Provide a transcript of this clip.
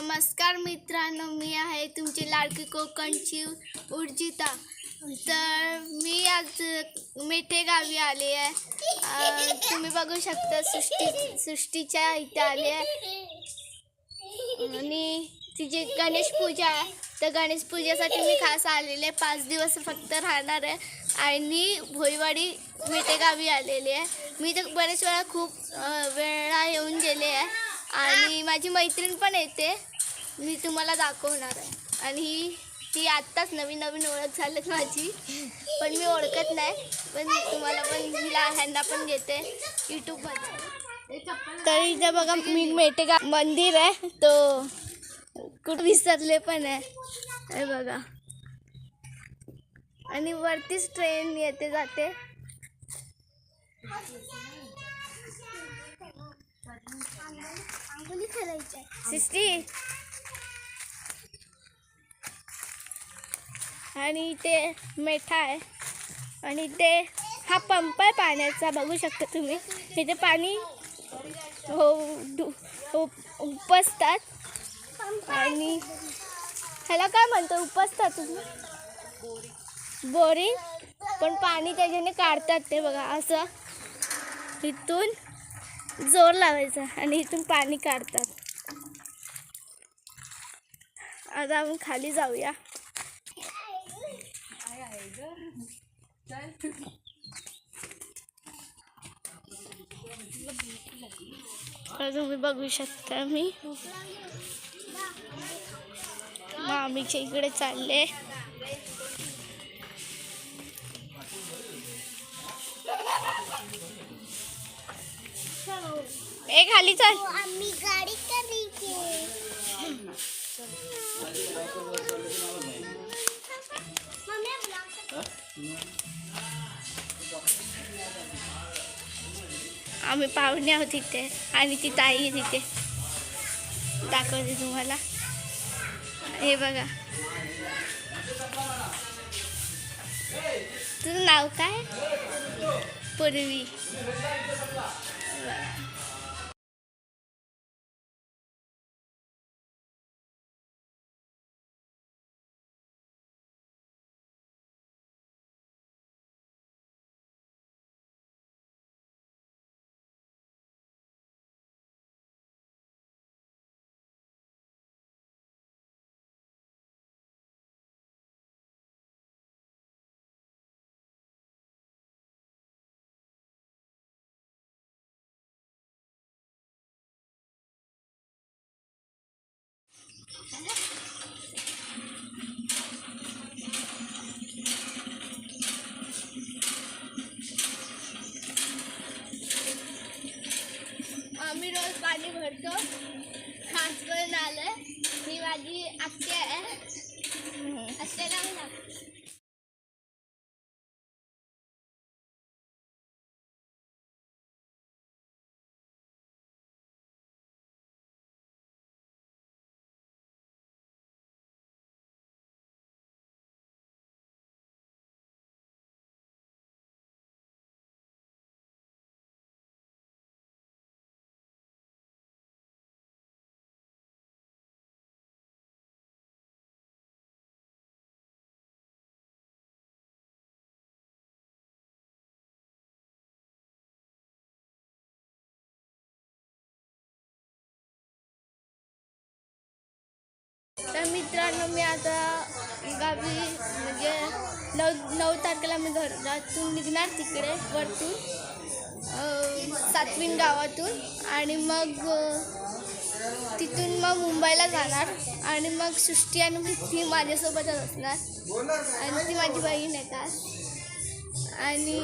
नमस्कार मित्रांनो, मी आहे तुमची लाडकी कोकणची उर्जिता। तर मी आज मेठे गावी आले आहे। तुम्ही बघू शकता सृष्टीच्या इथे आले आहे आणि तिची गणेश पूजा आहे। तर गणेश पूजेसाठी मी खास आलेले 5 दिवस फक्त राहणार आहे आणि भोईवाडी मेठे गावी आलेले आहे। मी तर बरेच वेळा खूप वेळा येऊन गेले आहे आणि माझी मैत्रीण पण येते, मी तुम्हाला दाखवणार आहे। आणि ती आत्ताच नवीन ओळख झालीत माझी, पण मी ओळखत नाही, पण तुम्हाला पण ह्यांना पण घेते यूट्यूबमध्ये। तर इथे बघा मी मेठे गाव मंदिर आहे, तो कुठं विसरले पण आहे, हे बघा। आणि वरतीच ट्रेन येते जाते। सिस्टी आणि ते मेठा आहे आणि ते हा पंप आहे पाण्याचा, बघू शकता तुम्ही। इथे पाणी उपसतात आणि ह्याला काय म्हणतो उपसतात तुम्ही, बोरिंग, पण पाणी त्याच्याने काढतात ते बघा। असं इथून जोर लावायचा आणि इथून पाणी काढतात। आता आपण खाली जाऊया। तुम्ही बघू शकता मी मामीच्या इकडे चालले। ए खाली चल, आम्ही गाडी आम्ही पाहुणे आहोत तिथे आणि ती ताई तिथे दाखवते तुम्हाला। हे बघा, तुझं नाव काय? पूर्वी। आम्ही रोज पाणी भरतो, खास करून आलं। ही माझी आत्या आहे, आत्याला म्हणा। तर मित्रांनो, मी आता गावी म्हणजे 9 तारखेला मी घरातून निघणार तिकडे वरतून, सातवीन गावातून, आणि मग तिथून मग मुंबईला जाणार आणि मग सृष्टी आणि ती माझ्यासोबतच असणार आणि ती माझी बहीण आहे का। आणि